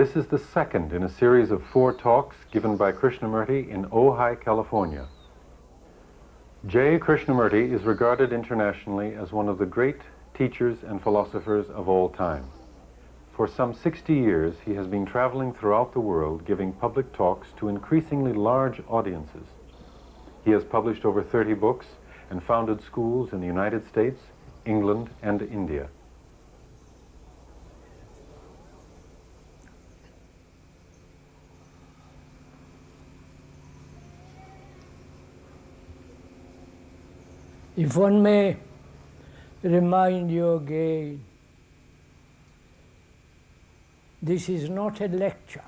This is the second in a series of 4 talks given by Krishnamurti in Ojai, California. J. Krishnamurti is regarded internationally as one of the great teachers and philosophers of all time. For some 60 years, he has been traveling throughout the world giving public talks to increasingly large audiences. He has published over 30 books and founded schools in the United States, England, and India. If one may remind you again, this is not a lecture.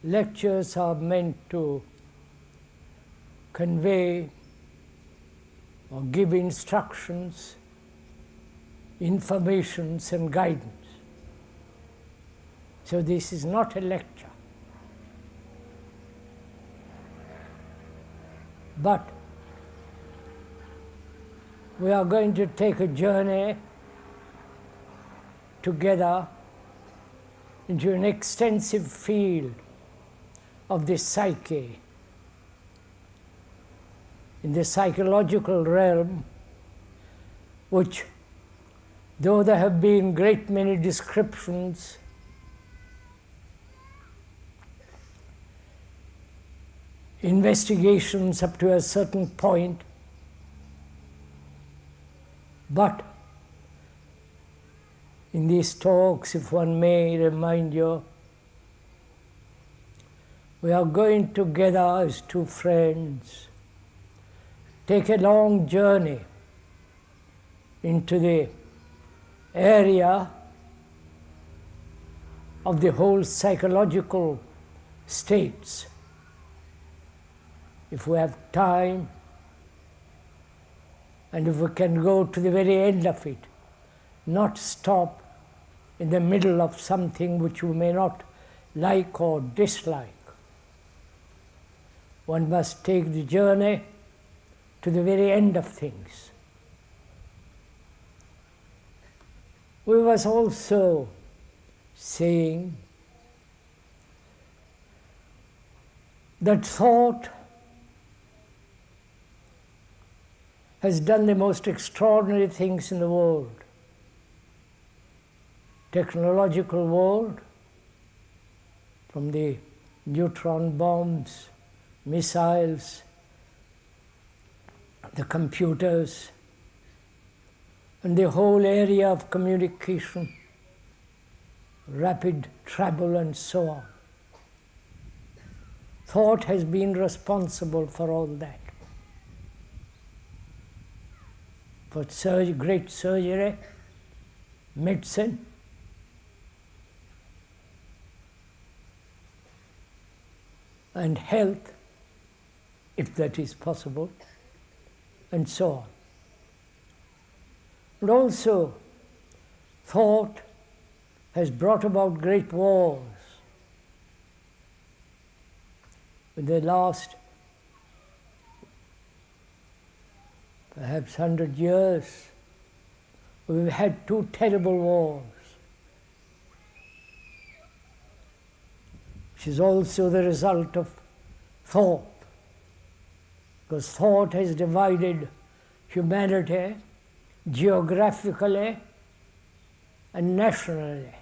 Lectures are meant to convey or give instructions, informations and guidance. So this is not a lecture. But we are going to take a journey together into an extensive field of the psyche, in the psychological realm, which, though there have been great many descriptions, investigations up to a certain point, but in these talks, if one may remind you, we are going together as 2 friends, take a long journey into the area of the whole psychological states. If we have time, and if we can go to the very end of it, not stop in the middle of something which we may not like or dislike. One must take the journey to the very end of things. We was also saying that thought has done the most extraordinary things in the world. Technological world, from the neutron bombs, missiles, the computers, and the whole area of communication, rapid travel and so on. Thought has been responsible for all that. For great surgery, medicine, and health, if that is possible, and so on. And also, thought has brought about great wars. In the last perhaps 100 years, we've had 2 terrible wars, which is also the result of thought, because thought has divided humanity geographically and nationally.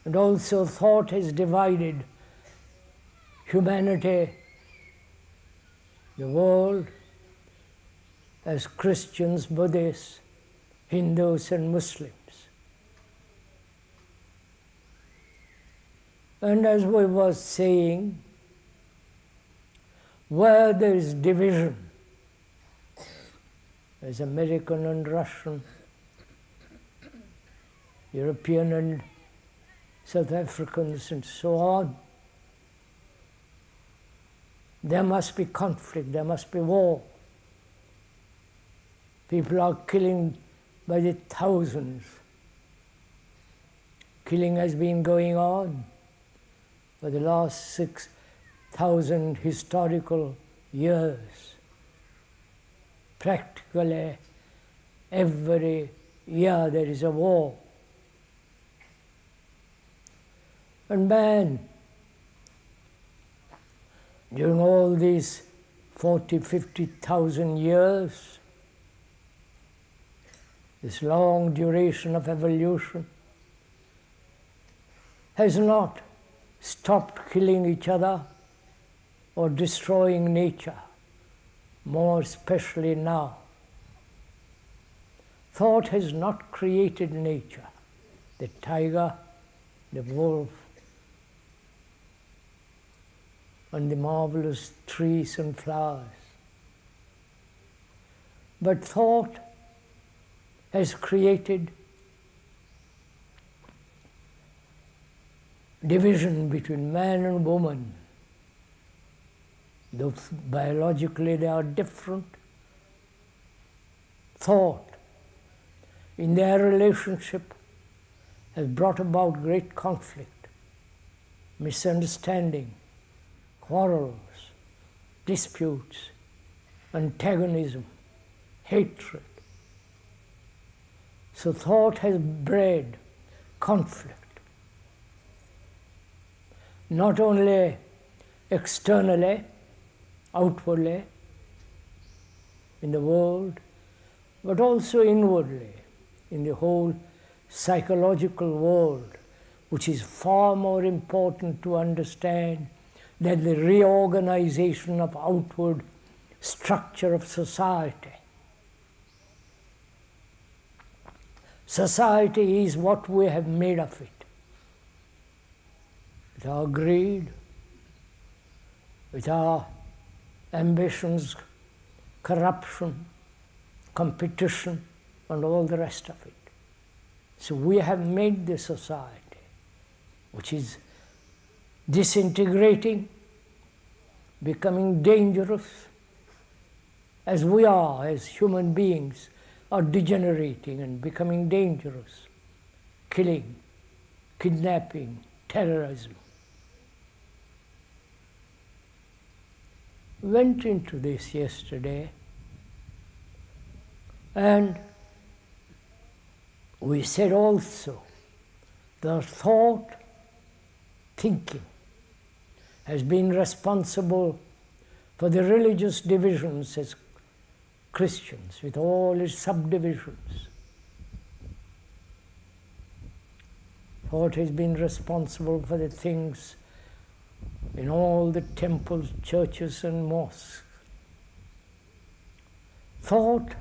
And also thought has divided humanity, the world, as Christians, Buddhists, Hindus and Muslims. And as we were saying, where there is division, as American and Russian, European and South Africans and so on, there must be conflict, there must be war. People are killing by the thousands. Killing has been going on for the last 6,000 historical years. Practically every year there is a war. And man, during all these 40, 50,000 years, this long duration of evolution, has not stopped killing each other or destroying nature, more especially now. Thought has not created nature, the tiger, the wolf, and the marvelous trees and flowers. But thought has created division between man and woman. Though biologically they are different, thought in their relationship has brought about great conflict, misunderstanding, quarrels, disputes, antagonism, hatred. So thought has bred conflict, not only externally, outwardly, in the world, but also inwardly, in the whole psychological world, which is far more important to understand than the reorganization of outward structure of society. Society is what we have made of it. With our greed, with our ambitions, corruption, competition, and all the rest of it. So we have made the society, which is disintegrating, becoming dangerous, as we are, as human beings, are degenerating and becoming dangerous, killing, kidnapping, terrorism. Went into this yesterday, and we said also the thought, thinking, has been responsible for the religious divisions as Christians, with all its subdivisions. Thought has been responsible for the things in all the temples, churches, and mosques. Thought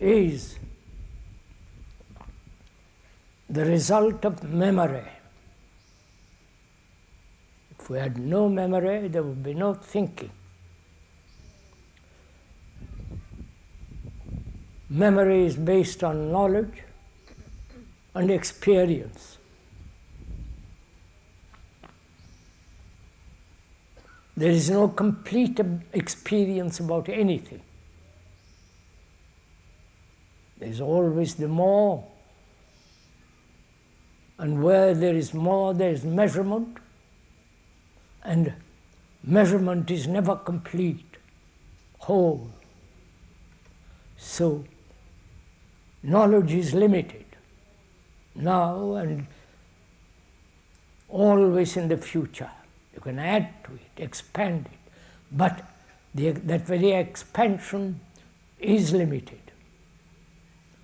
is the result of memory. If we had no memory, there would be no thinking. Memory is based on knowledge and experience. There is no complete experience about anything. There's always the more, and where there is more, there is measurement, and measurement is never complete, whole. So, knowledge is limited now and always in the future. You can add to it, expand it, but that very expansion is limited.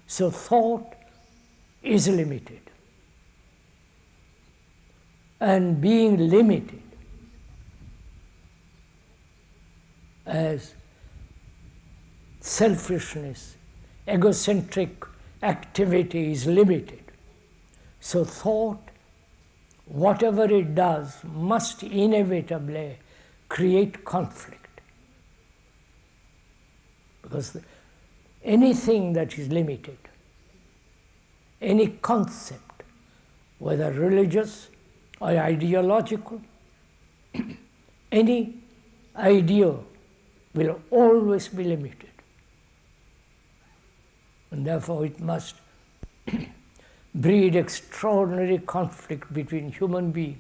So thought is limited. And being limited as selfishness, egocentric activity is limited. So thought, whatever it does, must inevitably create conflict. Because anything that is limited, any concept, whether religious or ideological, any idea will always be limited. And therefore it must breed extraordinary conflict between human beings.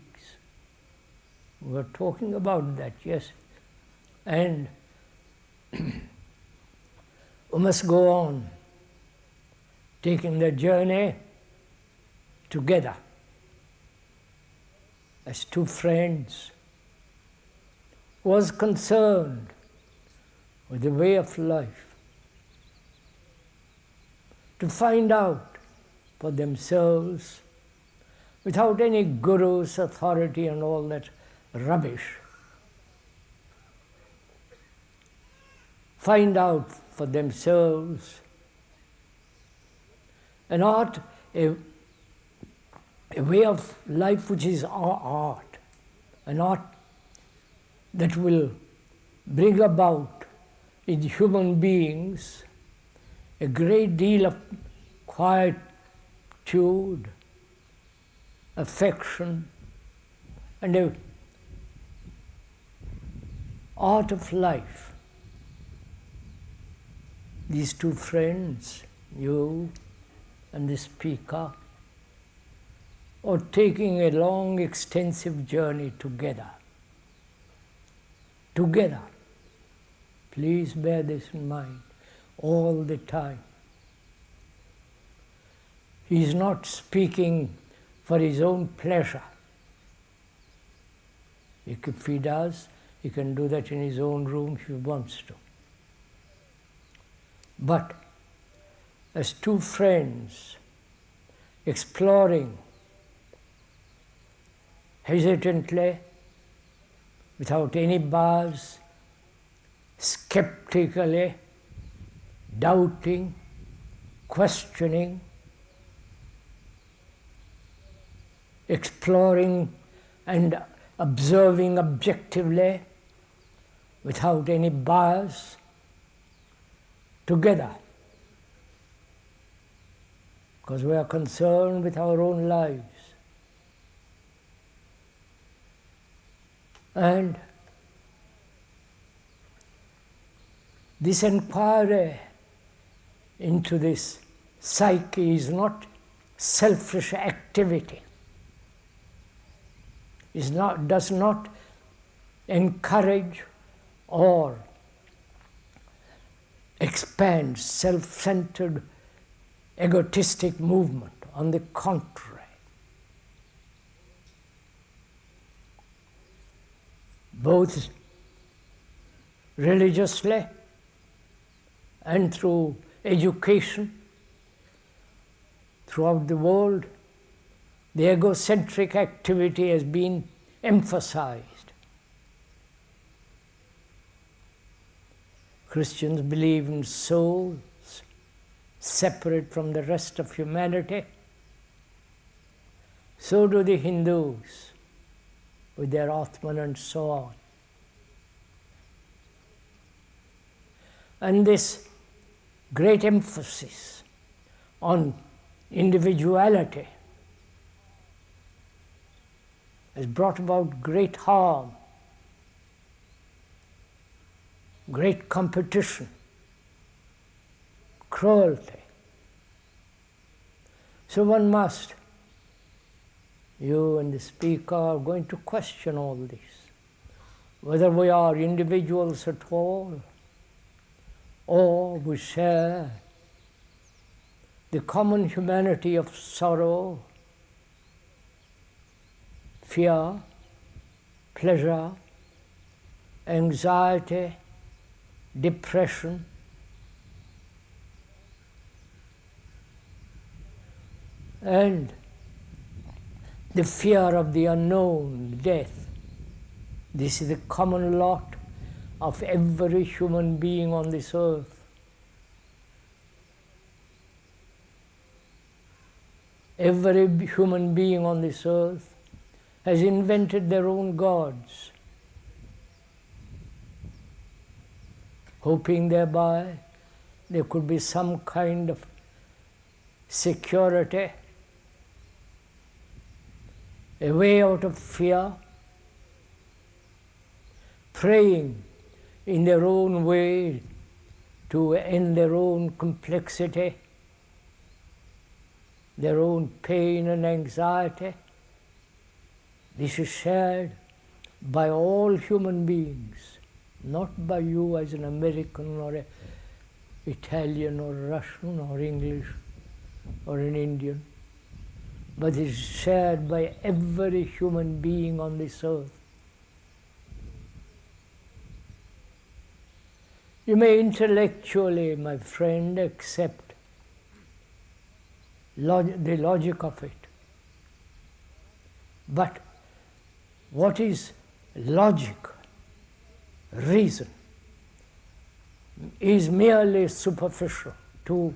We were talking about that, yes. And We must go on, taking the journey together as two friends who was concerned with the way of life, to find out for themselves, without any guru's authority and all that rubbish, find out for themselves an art, a way of life which is our art, an art that will bring about in human beings a great deal of quietude, affection, and an art of life. These two friends, you and the speaker, are taking a long, extensive journey together. Together. Please bear this in mind all the time. He is not speaking for his own pleasure. If he does, he can do that in his own room if he wants to. But as two friends exploring hesitantly, without any bars, skeptically, doubting, questioning, exploring and observing objectively, without any bias, together. Because we are concerned with our own lives. And this inquiry into this psyche is not selfish activity. Does not encourage or expand self-centered, egotistic movement. On the contrary, both religiously and through education throughout the world, the egocentric activity has been emphasized. Christians believe in souls separate from the rest of humanity. So do the Hindus with their Atman and so on. And this great emphasis on individuality has brought about great harm, great competition, cruelty. So one must, you and the speaker are going to question all this, whether we are individuals at all, or we share the common humanity of sorrow, fear, pleasure, anxiety, depression, and the fear of the unknown, death. This is the common lot of every human being on this earth. Every human being on this earth has invented their own gods, hoping thereby there could be some kind of security, a way out of fear, praying in their own way to end their own complexity, their own pain and anxiety. This is shared by all human beings, not by you as an American or a Italian or Russian or English or an Indian, but is shared by every human being on this earth. You may intellectually, my friend, accept the logic of it. But what is logic, reason, is merely superficial too.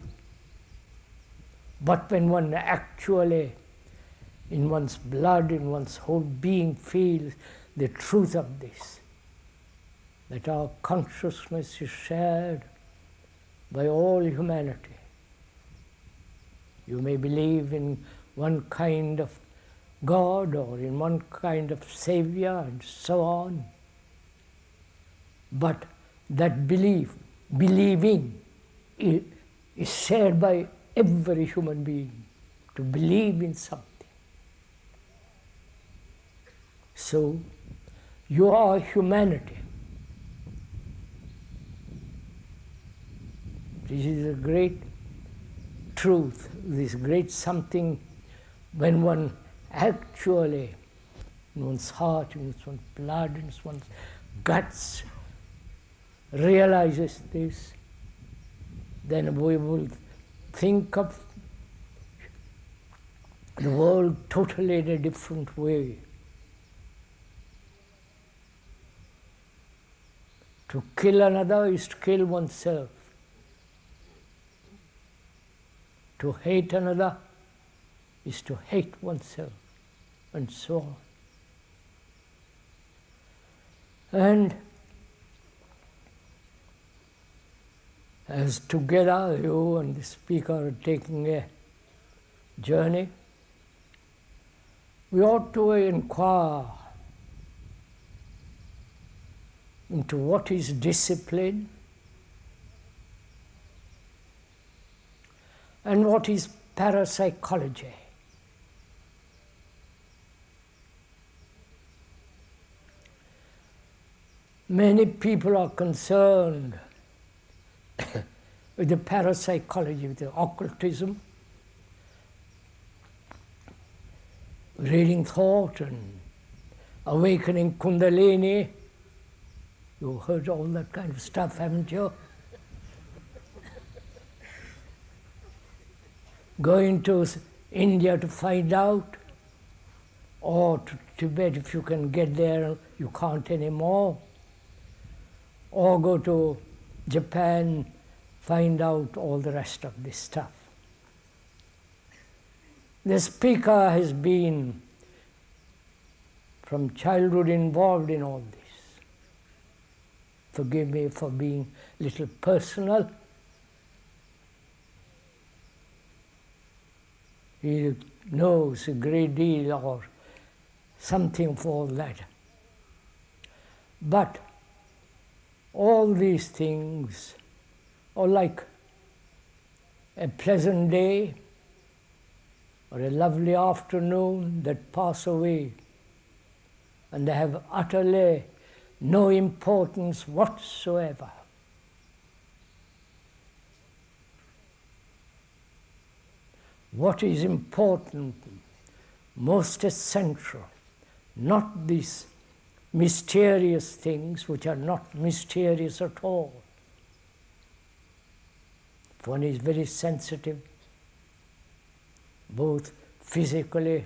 But when one actually, in one's blood, in one's whole being, feels the truth of this, that our consciousness is shared by all humanity. You may believe in one kind of God or in one kind of Savior and so on, but that believing is shared by every human being, to believe in something. So, you are humanity. This is a great truth, this great something when one actually, in one's heart, in one's blood, in one's guts, realizes this, then we will think of the world totally in a different way. To kill another is to kill oneself. To hate another is to hate oneself, and so on. And as together you and the speaker are taking a journey, we ought to inquire into what is discipline and what is parapsychology. Many people are concerned with the parapsychology, with the occultism, reading thought and awakening Kundalini. You've heard all that kind of stuff, haven't you? Going to India to find out, or to Tibet if you can get there, you can't anymore. Or go to Japan, find out all the rest of this stuff. The speaker has been from childhood involved in all this. Forgive me for being a little personal. He knows a great deal or something for all that. But all these things are like a pleasant day or a lovely afternoon that pass away, and they have utterly no importance whatsoever. What is important, most essential, not these mysterious things which are not mysterious at all. If one is very sensitive, both physically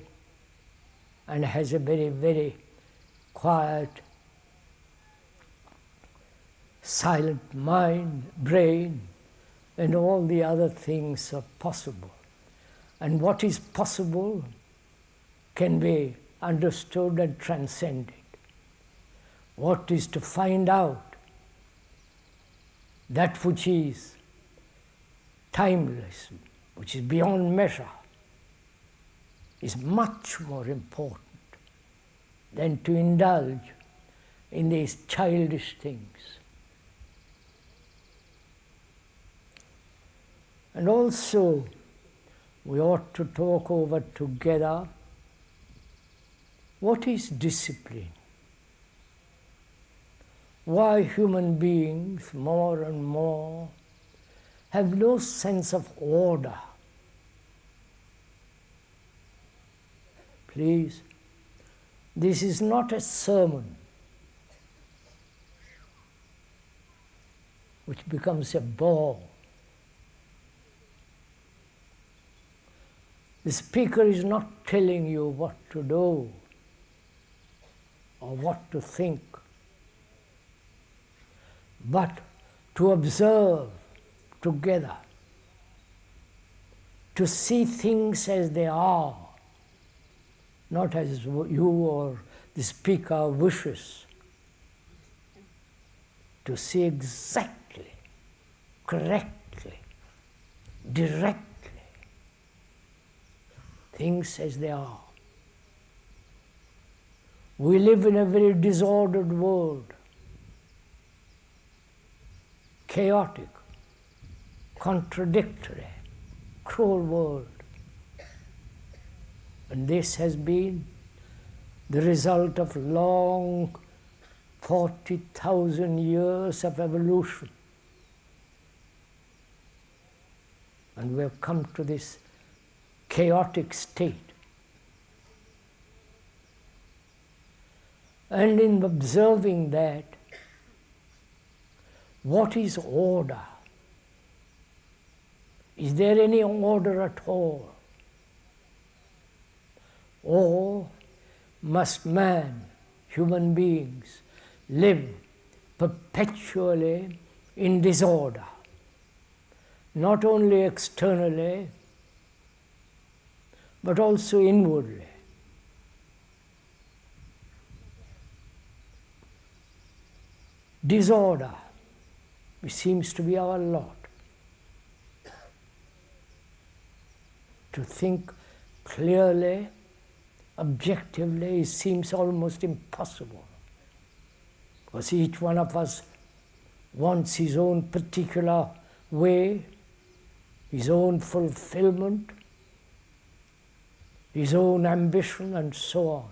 and has a very, very quiet, silent mind, brain, and all the other things are possible. And what is possible can be understood and transcended. What is to find out that which is timeless, which is beyond measure, is much more important than to indulge in these childish things. And also, we ought to talk over together what is discipline. Why human beings more and more have no sense of order. Please, this is not a sermon which becomes a bore. The speaker is not telling you what to do or what to think, but to observe together, to see things as they are, not as you or the speaker wishes, to see exactly, correctly, directly, things as they are. We live in a very disordered world, chaotic, contradictory, cruel world. And this has been the result of long 40,000 years of evolution. And we have come to this chaotic state. And in observing that, what is order? Is there any order at all? Or must man, human beings, live perpetually in disorder, not only externally, but also inwardly? Disorder, which seems to be our lot. To think clearly, objectively, it seems almost impossible. Because each one of us wants his own particular way, his own fulfillment, his own ambition, and so on.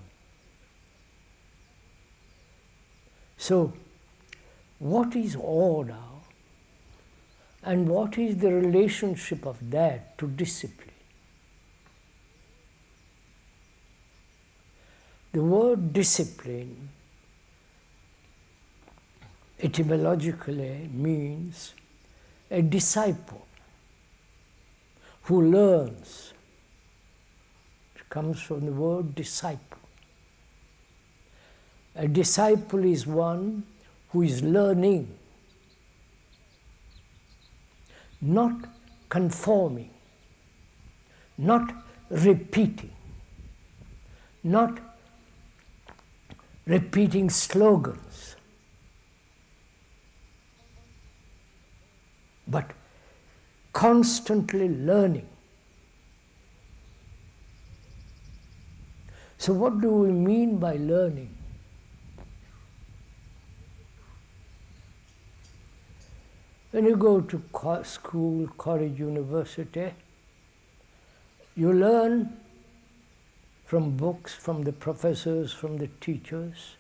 So, what is order, and what is the relationship of that to discipline? The word discipline etymologically means a disciple who learns. It comes from the word disciple. A disciple is one who is learning, not conforming, not repeating, not repeating slogans, but constantly learning. So what do we mean by learning? When you go to school, college, university, you learn from books, from the professors, from the teachers,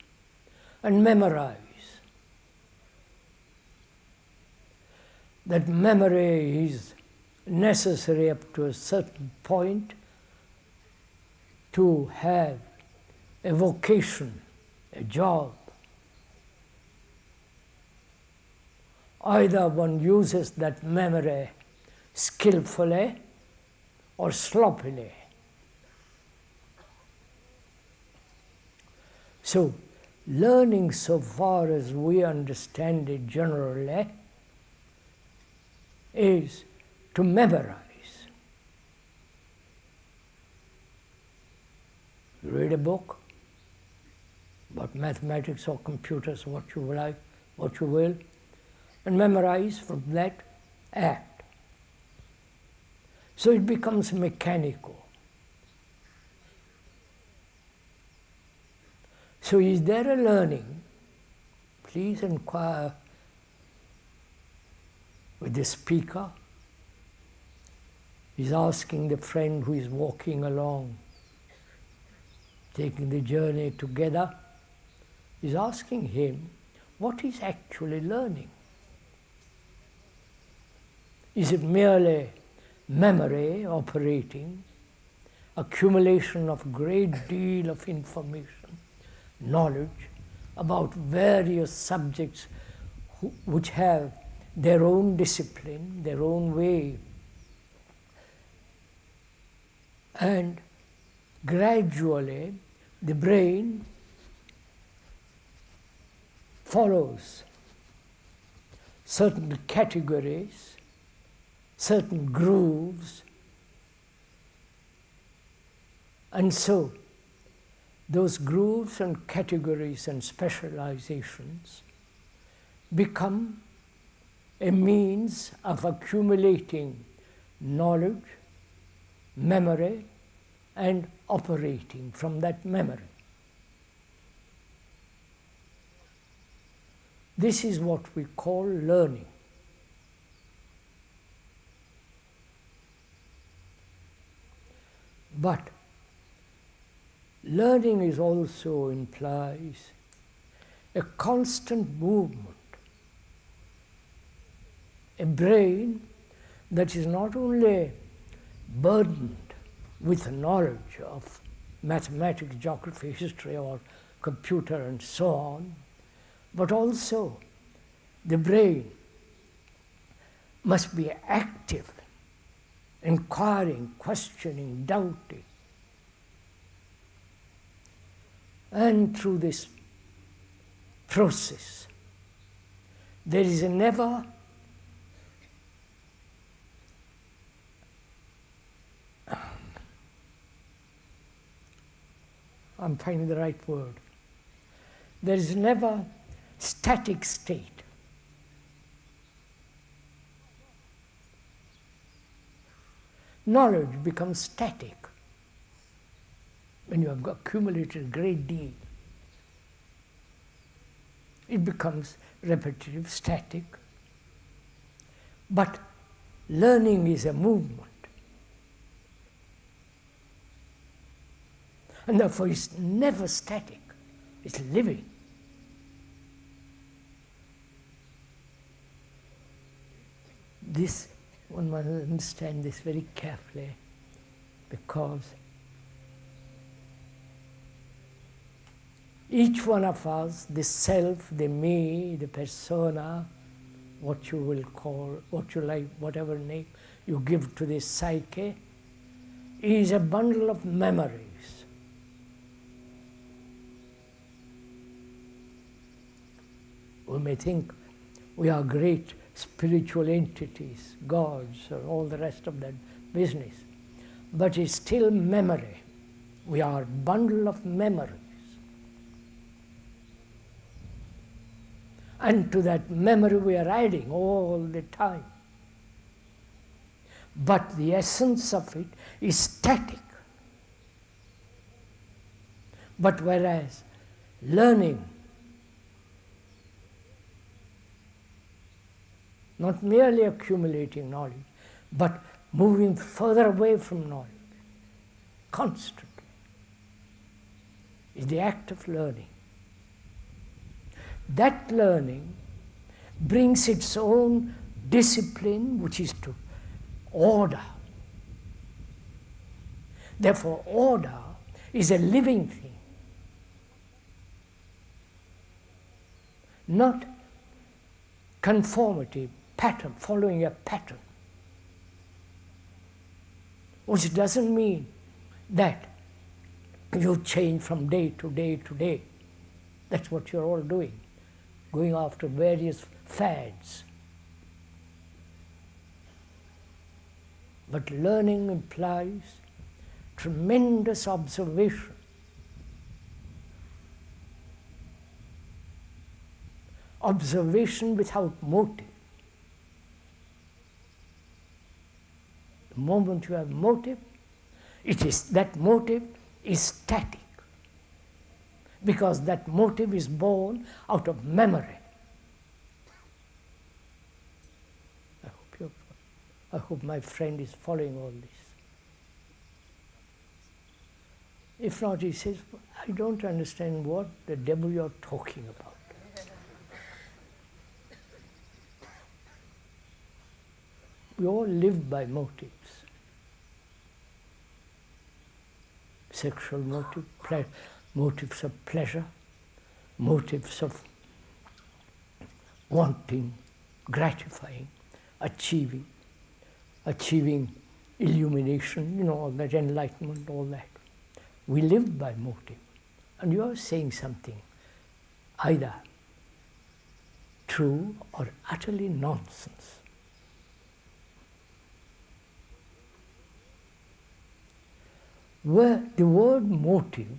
and memorize. That memory is necessary up to a certain point to have a vocation, a job. Either one uses that memory skillfully or sloppily. So, learning, so far as we understand it generally, is to memorize. You read a book about mathematics or computers, what you like, what you will, and memorize from that act. So it becomes mechanical. So is there a learning? Please inquire with the speaker. He's asking the friend who is walking along, taking the journey together. He's asking him what he's actually learning. Is it merely memory operating, accumulation of great deal of information, knowledge about various subjects which have their own discipline, their own way, and gradually the brain follows certain categories, certain grooves, and so those grooves and categories and specializations become a means of accumulating knowledge, memory, and operating from that memory. This is what we call learning. But learning is also implies a constant movement, a brain that is not only burdened with knowledge of mathematics, geography, history, or computer, and so on, but also the brain must be active, inquiring, questioning, doubting. And through this process, there is a never I'm finding the right word. There is never static state. Knowledge becomes static when you have accumulated a great deal. It becomes repetitive, static. But learning is a movement. And therefore it's never static, it's living. This, one must understand this very carefully, because each one of us, the self, the me, the persona, what you will call, what you like, whatever name you give to this psyche, is a bundle of memories. We may think we are great spiritual entities, gods, or all the rest of that business, but it's still memory. We are a bundle of memories. And to that memory we are adding all the time. But the essence of it is static. But whereas learning, not merely accumulating knowledge, but moving further away from knowledge, constantly, is the act of learning. That learning brings its own discipline, which is to order. Therefore, order is a living thing, not conformity, pattern, following a pattern, which doesn't mean that you change from day to day to day. That's what you're all doing, going after various fads. But learning implies tremendous observation. Observation without motive. The moment you have motive, that motive is static, because that motive is born out of memory. I hope my friend is following all this. If not, he says, I don't understand what the devil you're talking about. We all live by motives. Sexual motive, motives of pleasure, motives of wanting, gratifying, achieving illumination, all that, enlightenment, all that. We live by motive. And you are saying something either true or utterly nonsense. Where the word motive,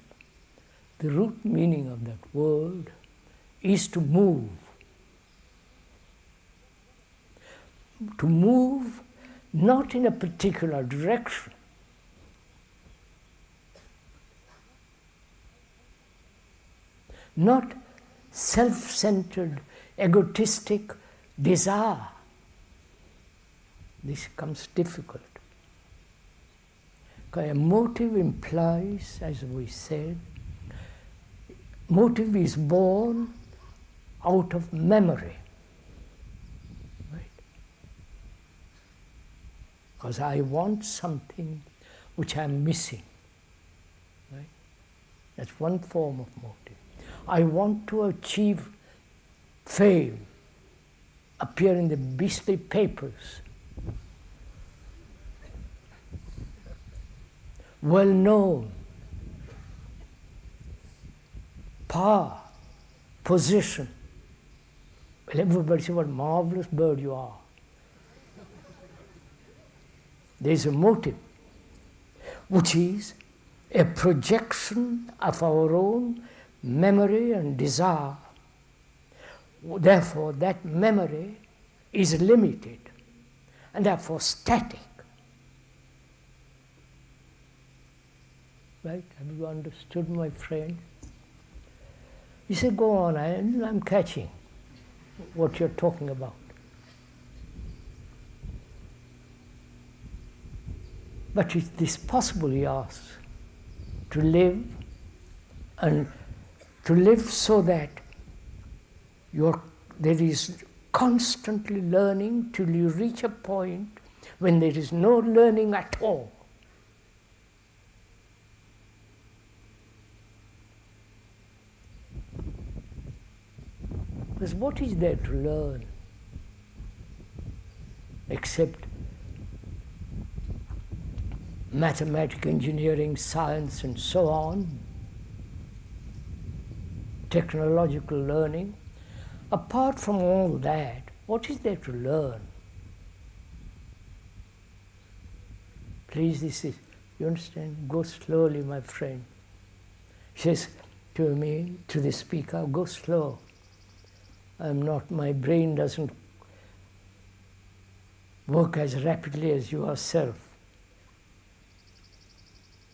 the root meaning of that word is to move. To move not in a particular direction, not self-centered, egotistic desire. This becomes difficult. Because a motive implies, as we said, motive is born out of memory. Because I want something which I'm missing. Right? That's one form of motive. I want to achieve fame, appear in the beastly papers, well known, power, position. Well, everybody says, what a marvelous bird you are. There is a motive, which is a projection of our own memory and desire. Therefore, that memory is limited and therefore static. Right? Have you understood, my friend? You say, go on, I'm catching what you're talking about. But it is possible, he asks, to live, and to live so that there is constantly learning till you reach a point when there is no learning at all. Because what is there to learn except mathematics, engineering, science, and so on, technological learning? Apart from all that, what is there to learn? Please, you understand? Go slowly, my friend. He says to me, to the speaker, go slow. My brain doesn't work as rapidly as yourself.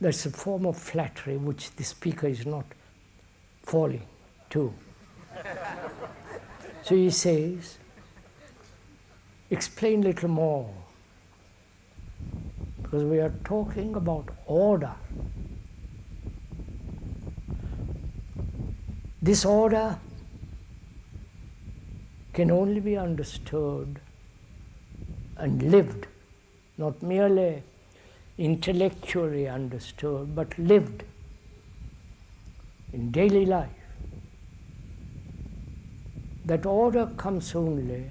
That's a form of flattery which the speaker is not falling to. So he says, explain a little more, because we are talking about order. This order can only be understood and lived, not merely intellectually understood, but lived in daily life. That order comes only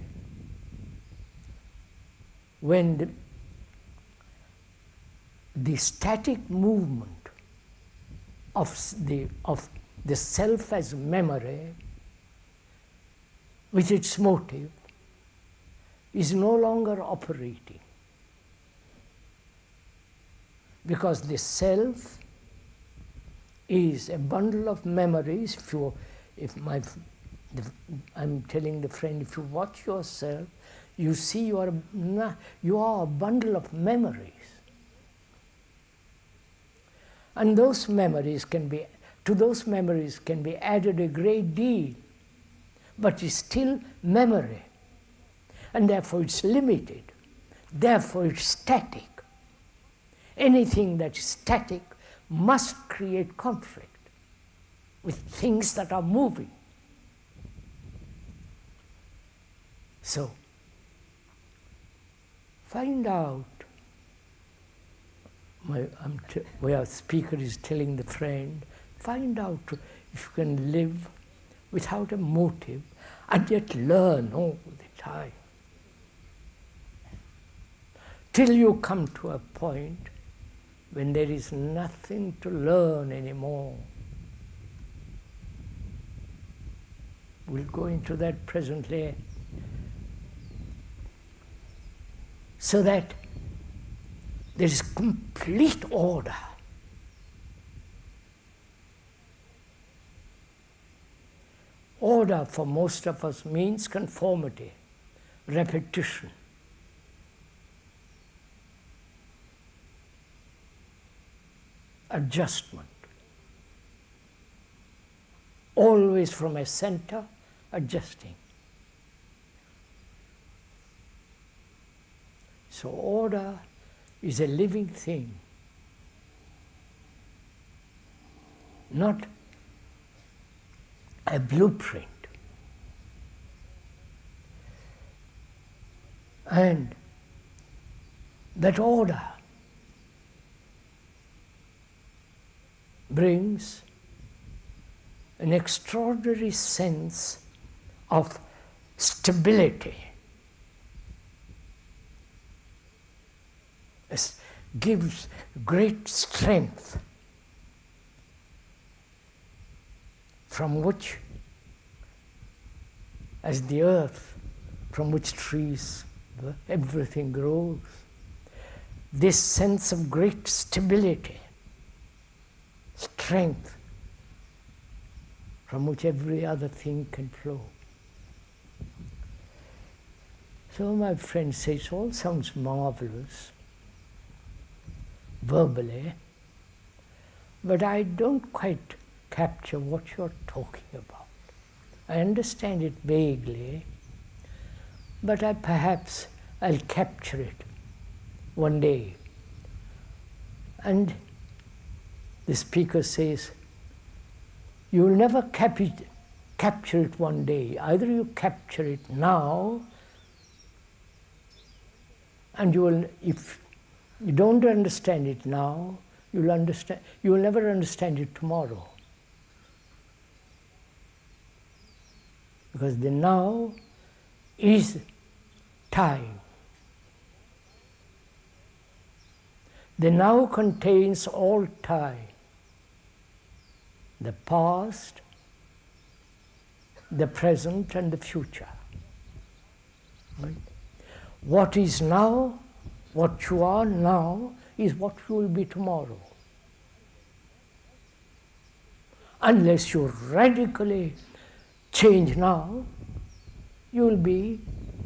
when the static movement of the self as memory, with its motive, is no longer operating. Because the self is a bundle of memories. I'm telling the friend, if you watch yourself, you see you are a bundle of memories. And to those memories can be added a great deal, but it's still memory. And therefore it's limited. Therefore it's static. Anything that is static must create conflict with things that are moving. So, Find out, where a speaker is telling the friend, find out if you can live without a motive and yet learn all the time. Till you come to a point when there is nothing to learn anymore. We'll go into that presently. So that there is complete order. Order for most of us means conformity, repetition. Adjustment. Always from a center, adjusting. So order is a living thing, not a blueprint. And that order brings an extraordinary sense of stability. It gives great strength from which, as the earth from which trees, everything grows, this sense of great stability, strength, from which every other thing can flow. So my friend says, it all sounds marvelous, verbally, but I don't quite capture what you're talking about. I understand it vaguely, but perhaps I'll capture it one day. And the speaker says, you'll never capture it one day. Either you capture it now, and if you don't understand it now, you will never understand it tomorrow. Because the now is time. The now contains all time. The past, the present, and the future. Right? What is now, what you are now, is what you will be tomorrow. Unless you radically change now, you will be,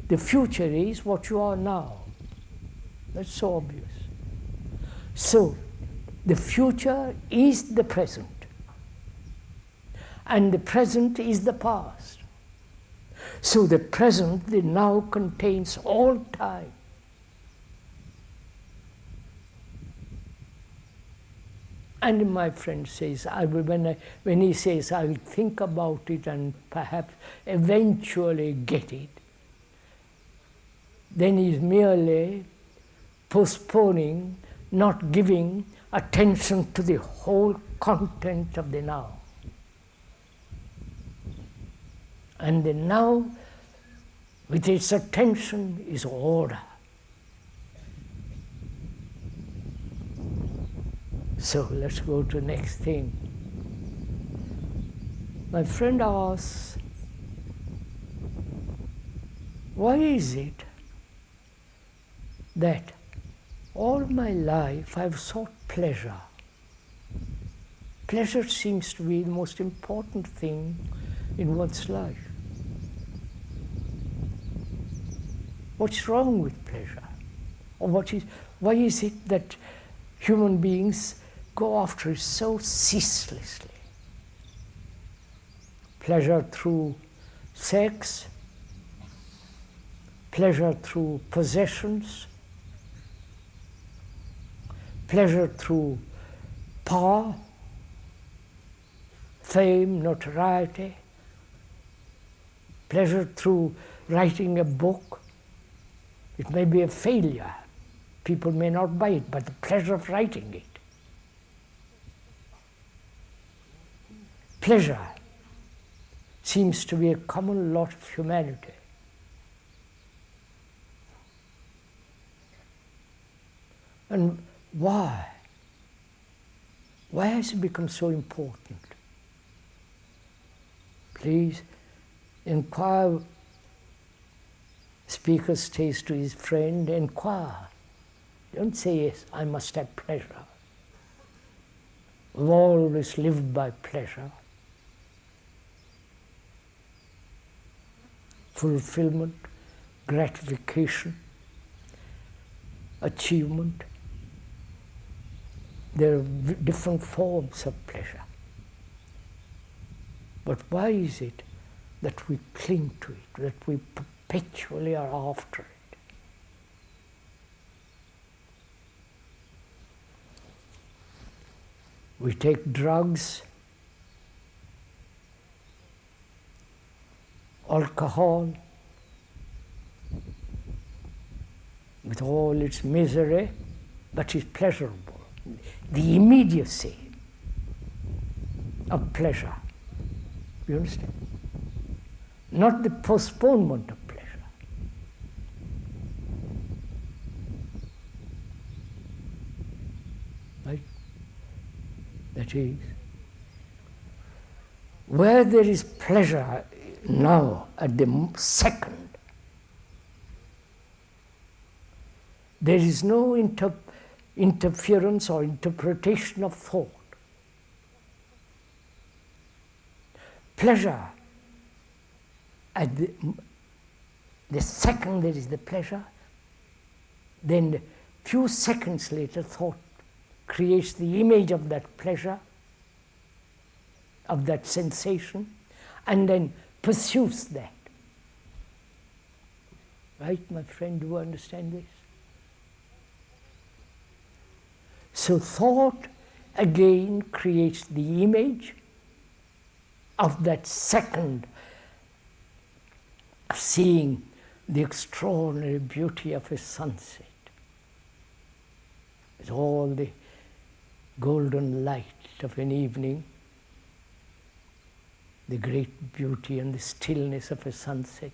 the future is what you are now. That's so obvious. So, the future is the present, and the present is the past. So the present, the now, contains all time. And my friend says, when he says, I will think about it and perhaps eventually get it, then he's merely postponing, not giving attention to the whole content of the now. And the now, with its attention, is order. So let's go to the next thing. My friend asks, why is it that all my life I've sought pleasure? Pleasure seems to be the most important thing in one's life. What's wrong with pleasure? Or why is it that human beings go after it so ceaselessly? Pleasure through sex, pleasure through possessions, pleasure through power, fame, notoriety, pleasure through writing a book, It may be a failure. People may not buy it, but the pleasure of writing it. Pleasure seems to be a common lot of humanity. And why? Why has it become so important? Please inquire. Speaker says to his friend, inquire. Don't say, yes, I must have pleasure. We've always lived by pleasure. Fulfillment, gratification, achievement. There are different forms of pleasure. But why is it that we cling to it, that we perpetually are after it? We take drugs, alcohol, with all its misery, but it's pleasurable. The immediacy of pleasure. You understand? Not the postponement of pleasure. Right? That is, where there is pleasure now at the second, there is no interference or interpretation of thought. Pleasure, at the second there is the pleasure, then a few seconds later thought creates the image of that pleasure, of that sensation, and then pursues that. Right, my friend, do you understand this? So thought again creates the image of that second, seeing the extraordinary beauty of a sunset, with all the golden light of an evening, the great beauty and the stillness of a sunset,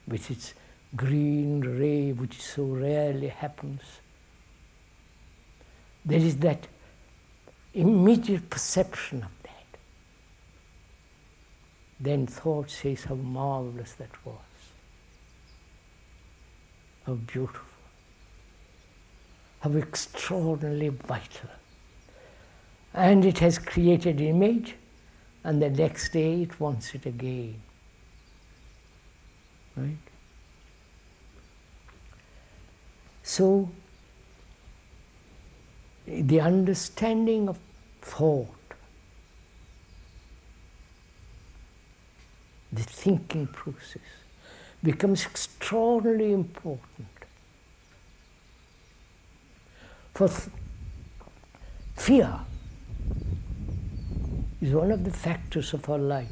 with its green ray, which so rarely happens. There is that immediate perception of that. Then thought says how marvelous that was, how beautiful, how extraordinarily vital. And it has created image, and the next day it wants it again. Right? So, the understanding of thought, the thinking process, becomes extraordinarily important. For fear is one of the factors of our life,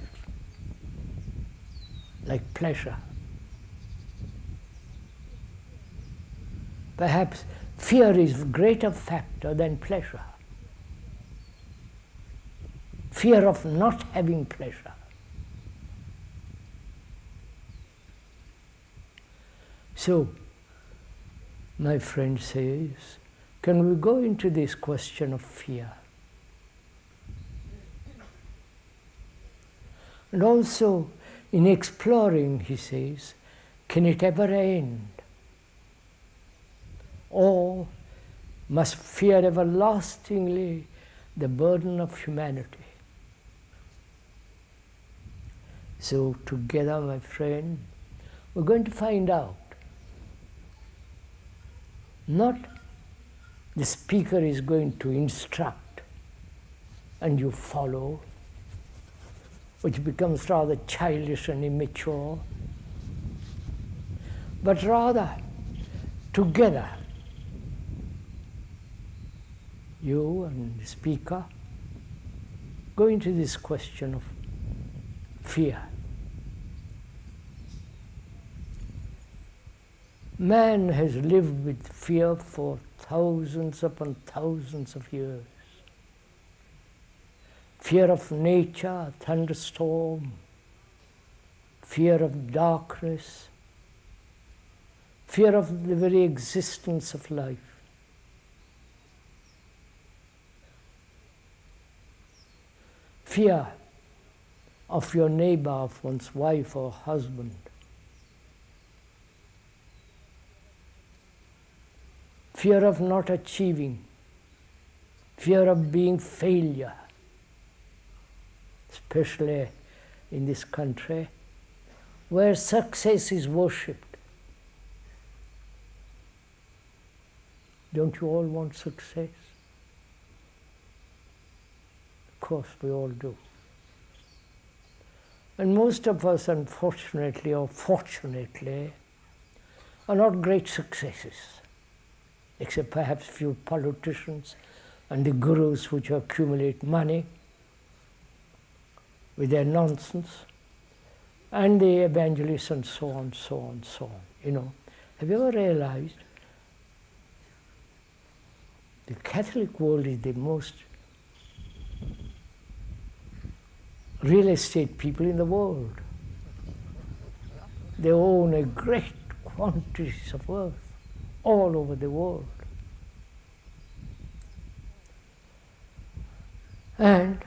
like pleasure. Perhaps fear is a greater factor than pleasure. Fear of not having pleasure. So, my friend says, can we go into this question of fear? And also, in exploring, he says, can it ever end? Or must fear everlastingly the burden of humanity? So together, my friend, we're going to find out. Not the speaker is going to instruct and you follow, which becomes rather childish and immature, but rather together, you and the speaker go into this question of fear. Man has lived with fear for thousands upon thousands of years. Fear of nature, thunderstorm, fear of darkness, fear of the very existence of life. Fear of your neighbor, of one's wife or husband. Fear of not achieving, fear of being failure, especially in this country where success is worshipped. Don't you all want success? Of course we all do. And most of us, unfortunately or fortunately, are not great successes, except perhaps few politicians and the gurus which accumulate money with their nonsense, and the evangelists and so on, so on, so on. You know, have you ever realized the Catholic world is the most real estate people in the world? They own a great quantities of earth all over the world. And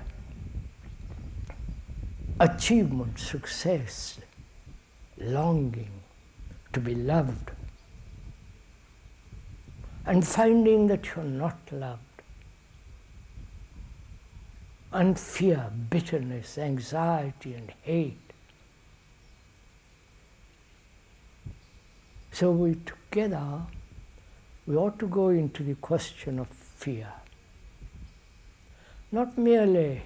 achievement, success, longing to be loved, and finding that you're not loved, and fear, bitterness, anxiety, and hate. So we ought to go into the question of fear. Not merely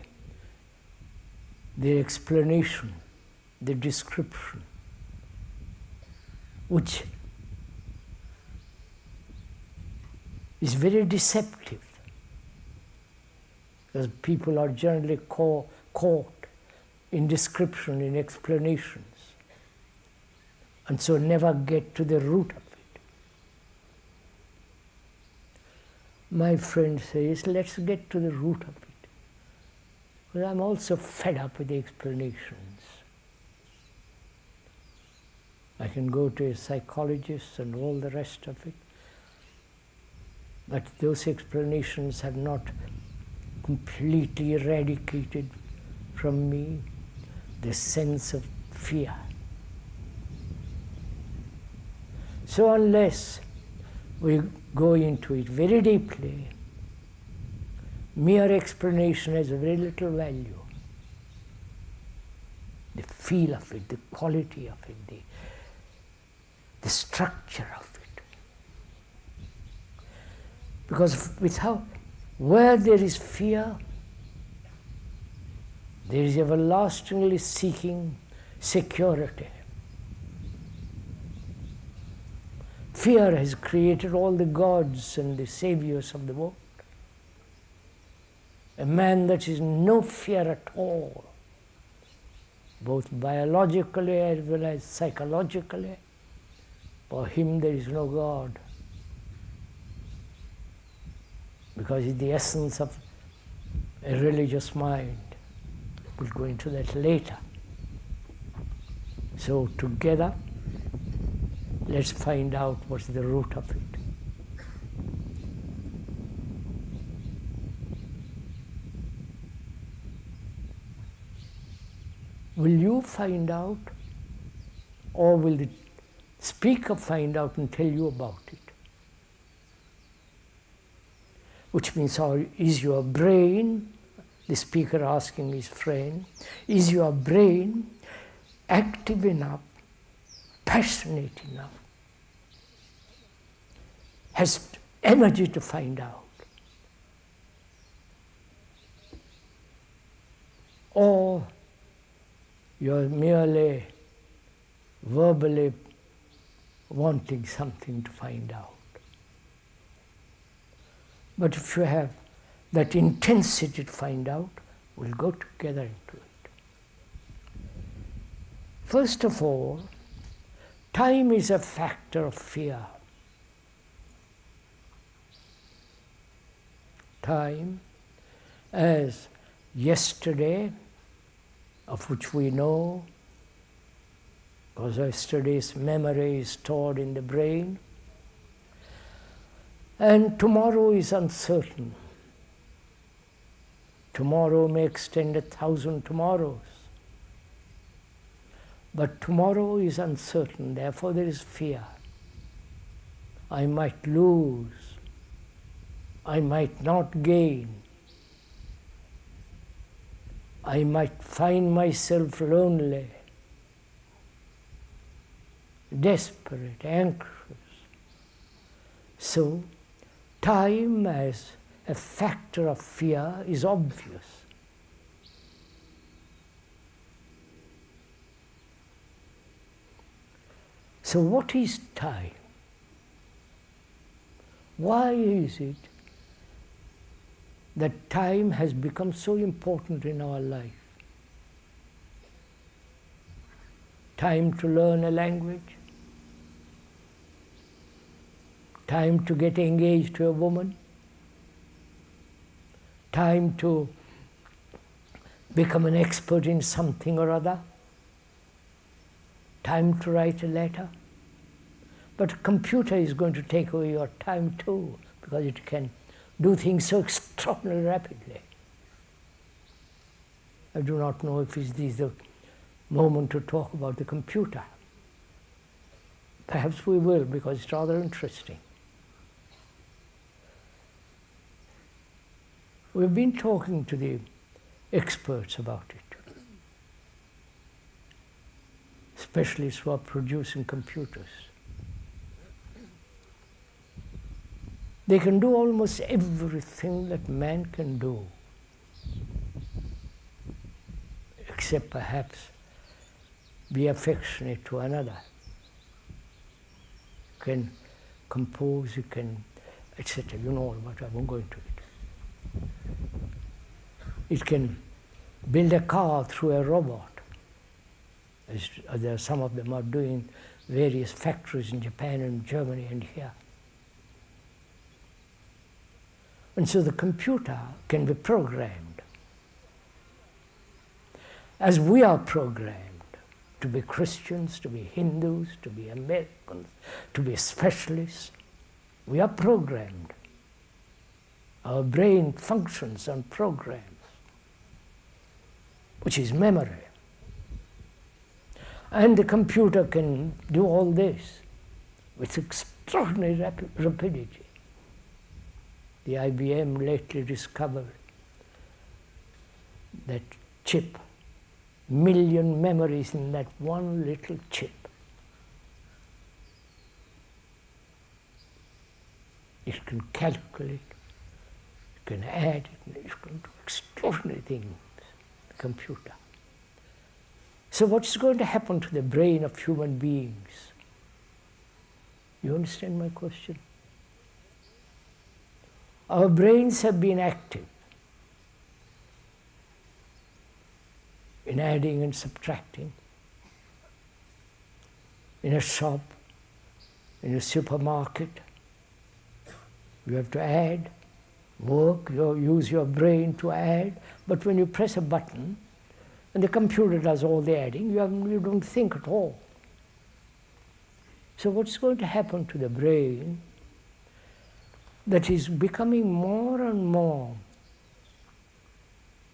the explanation, the description, which is very deceptive, because people are generally caught in description, in explanations, and so never get to the root of it. My friend says, let's get to the root of it. But I'm also fed up with the explanations. I can go to a psychologist and all the rest of it, but those explanations have not completely eradicated from me the sense of fear. So unless we go into it very deeply, mere explanation has very little value. The feel of it, the quality of it, the structure of it. Because where there is fear, there is everlastingly seeking security. Fear has created all the gods and the saviors of the world. A man that is no fear at all, both biologically as well as psychologically, for him there is no God, because it's the essence of a religious mind. We'll go into that later. So together, let's find out what's the root of it. Will you find out, or will the speaker find out and tell you about it? Which means, is your brain, the speaker asking his friend, is your brain active enough, passionate enough, has energy to find out? Or you're merely verbally wanting something to find out. But if you have that intensity to find out, we'll go together into it. First of all, Time is a factor of fear. Time as yesterday, of which we know, because yesterday's memory is stored in the brain, and tomorrow is uncertain. Tomorrow may extend 1,000 tomorrows. But tomorrow is uncertain, therefore there is fear. I might lose. I might not gain. I might find myself lonely, desperate, anxious. So, time as a factor of fear is obvious. So what is time? Why is it that time has become so important in our life? Time to learn a language, time to get engaged to a woman, time to become an expert in something or other, time to write a letter. But a computer is going to take away your time too, because it can do things so extraordinarily rapidly. I do not know if this is the moment to talk about the computer. Perhaps we will, because it's rather interesting. We've been talking to the experts about it, specialists who are producing computers. They can do almost everything that man can do, except perhaps be affectionate to another. You can compose, you can, etc. You know all about it, I won't go into it. It can build a car through a robot. There are some of them are doing various factories in Japan and Germany and here. And so the computer can be programmed, as we are programmed to be Christians, to be Hindus, to be Americans, to be specialists. We are programmed. Our brain functions on programs, which is memory. And the computer can do all this with extraordinary rapidity. The IBM lately discovered that chip, million memories in that one little chip. It can calculate, it can add, it can do extraordinary things, the computer. So what's going to happen to the brain of human beings? You understand my question? Our brains have been active in adding and subtracting. In a shop, in a supermarket, you have to add, work, you use your brain to add, but when you press a button and the computer does all the adding, you don't think at all. So what's going to happen to the brain that is becoming more and more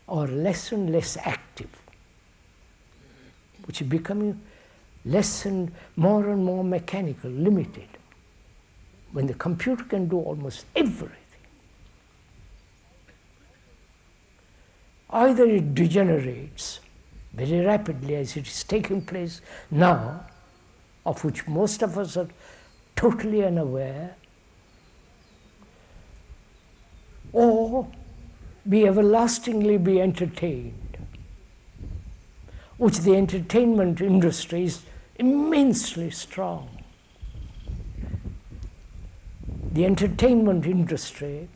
or less and less active, which is becoming less and more mechanical, limited, when the computer can do almost everything? Either it degenerates very rapidly, as it is taking place now, of which most of us are totally unaware, or be everlastingly be entertained, which the entertainment industry is immensely strong. The entertainment industry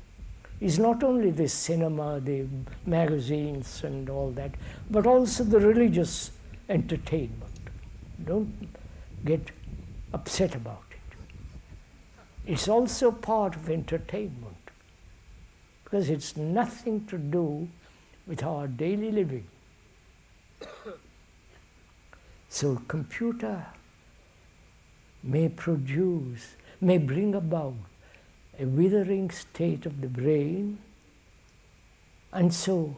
is not only the cinema, the magazines and all that, but also the religious entertainment. Don't get upset about it. It's also part of entertainment because it's nothing to do with our daily living. So computer may bring about a withering state of the brain, and so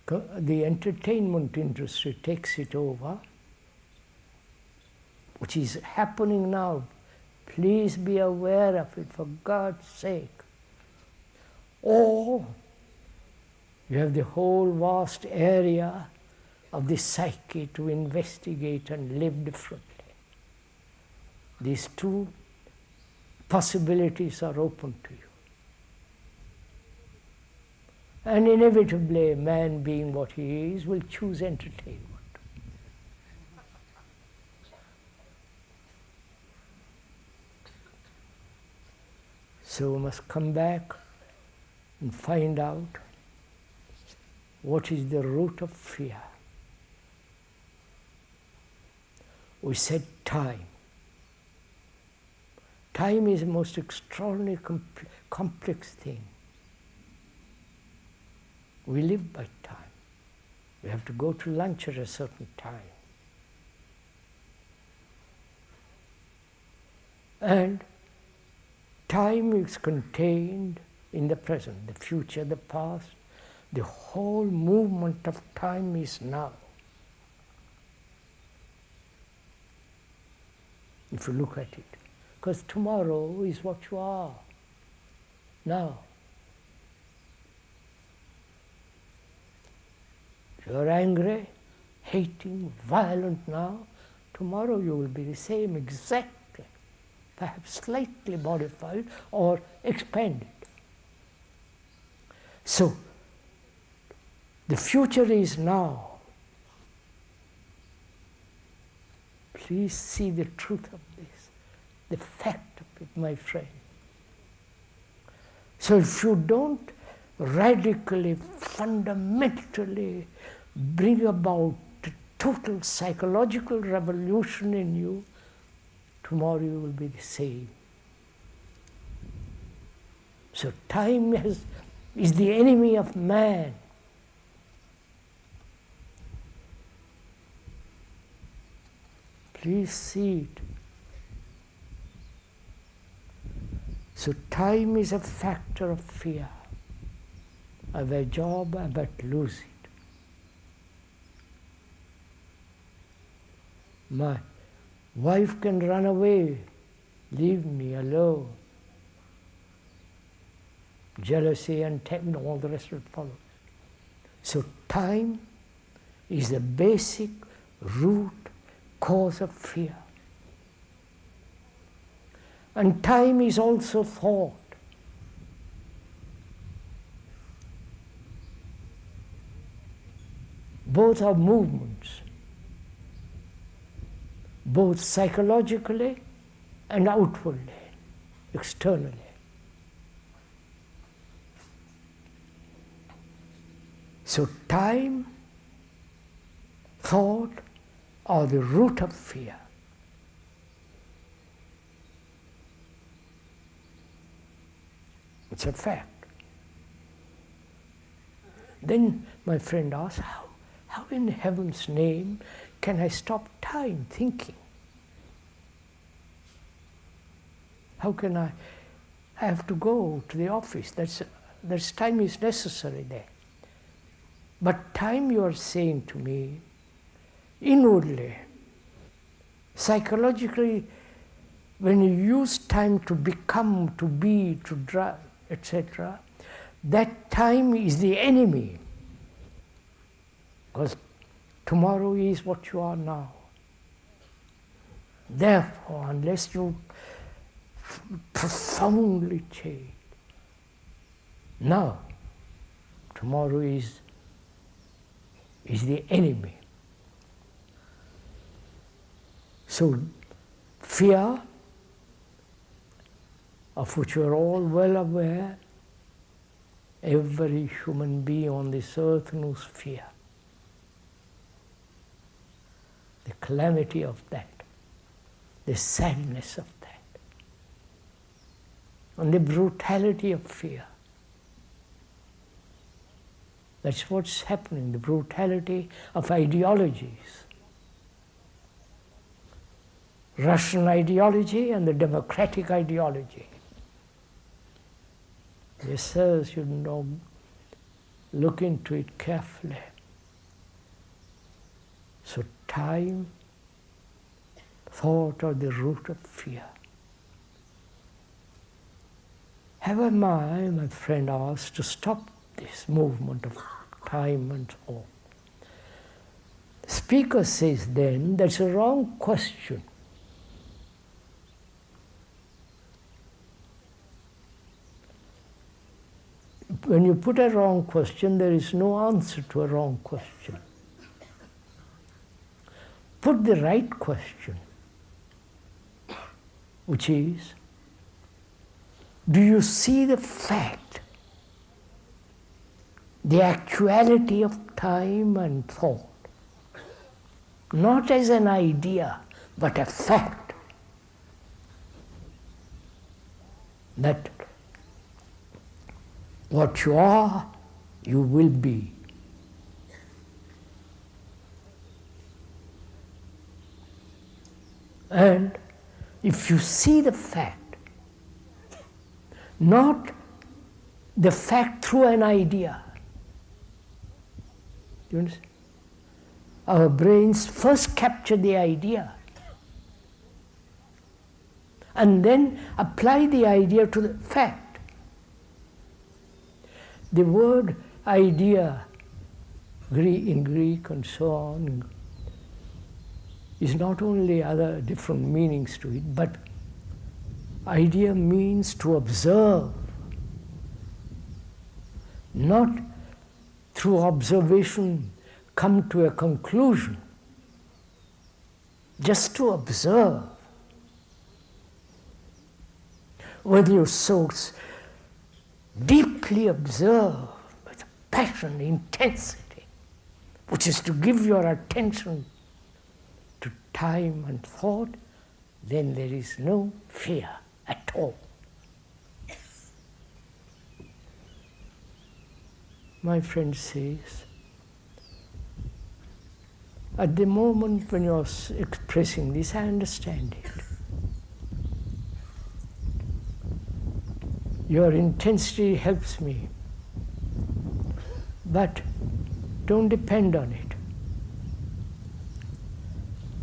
the entertainment industry takes it over, which is happening now. Please be aware of it, for God's sake. Or you have the whole vast area of the psyche to investigate and live differently. These two possibilities are open to you. And inevitably, man being what he is, will choose entertainment. So we must come back and find out what is the root of fear. We said time. Time is the most extraordinary, complex thing. We live by time. We have to go to lunch at a certain time. And time is contained in the present, the future, the past. The whole movement of time is now. If you look at it. Because tomorrow is what you are now. If you are angry, hating, violent now, tomorrow you will be the same exactly, perhaps slightly modified or expanded. So, the future is now. Please see the truth of this, the fact of it, my friend. So if you don't radically, fundamentally bring about a total psychological revolution in you, tomorrow you will be the same. So time is the enemy of man. Please see it. So time is a factor of fear. I have a job, I might lose it. My wife can run away, leave me alone. Jealousy and all the rest will follow. So time is the basic root cause of fear. And time is also thought. Both are movements, both psychologically and outwardly, externally. So time, thought are the root of fear. It's a fact. Then my friend asked, how in heaven's name can I stop time thinking? How can I have to go to the office? That's time is necessary there. But time, you are saying to me, inwardly, psychologically, when you use time to become, to be, to drive, etc., that time is the enemy. Because tomorrow is what you are now. Therefore, unless you profoundly change, now, tomorrow is the enemy. So, fear, of which you are all well aware, every human being on this earth knows fear. The calamity of that. the sadness of that, and the brutality of fear. That's what's happening, the brutality of ideologies. Russian ideology and the democratic ideology. The sirs should know, look into it carefully. So time, thought are the root of fear. Have I, my friend asked, to stop this movement of time and thought? The speaker says then, that's a wrong question. When you put a wrong question, there is no answer to a wrong question. Put the right question, which is, do you see the fact, the actuality of time and thought, not as an idea, but a fact, that what you are, you will be. And if you see the fact, not the fact through an idea, you understand? Our brains first capture the idea and then apply the idea to the fact. The word idea in Greek and so on is not only other different meanings to it, but idea means to observe, not through observation come to a conclusion, just to observe. When you so deeply observe with passion, intensity, which is to give your attention to time and thought, then there is no fear at all. My friend says, at the moment when you're expressing this, I understand it. Your intensity helps me, but don't depend on it.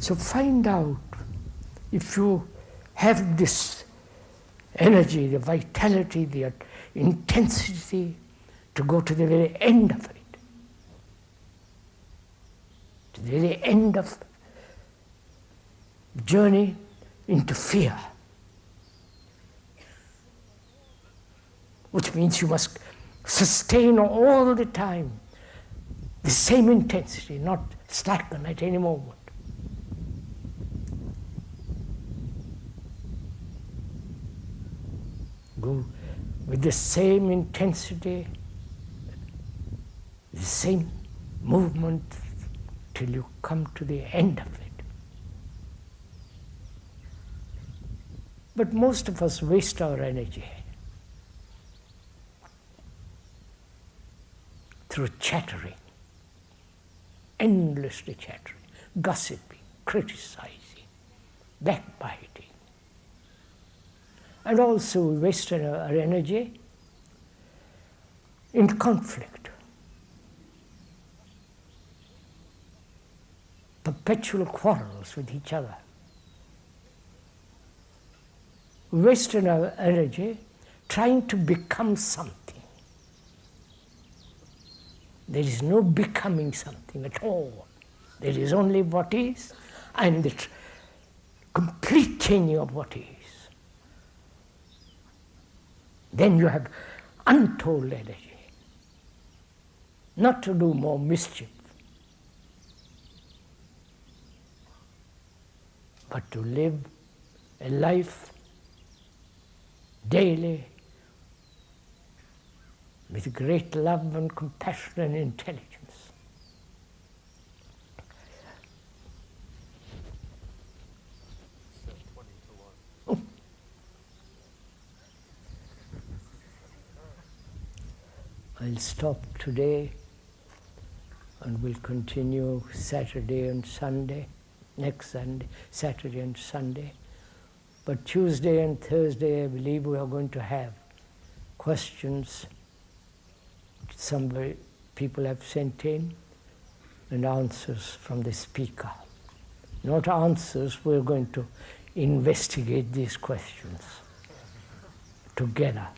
So find out if you have this energy, the vitality, the intensity to go to the very end of it, to the very end of the journey into fear. Which means you must sustain all the time the same intensity, not slacken at any moment. Go with the same intensity, the same movement till you come to the end of it. But most of us waste our energy through chattering, endlessly chattering, gossiping, criticizing, backbiting. And also we waste our energy in conflict, perpetual quarrels with each other. We waste our energy trying to become something. There is no becoming something at all. There is only what is and the complete changing of what is. Then you have untold energy, not to do more mischief, but to live a life daily with great love and compassion and intelligence. So I'll stop today and we'll continue Saturday and Sunday, next Sunday, Saturday and Sunday. But Tuesday and Thursday, I believe we are going to have questions some people have sent in and answers from the speaker. Not answers, we're going to investigate these questions together.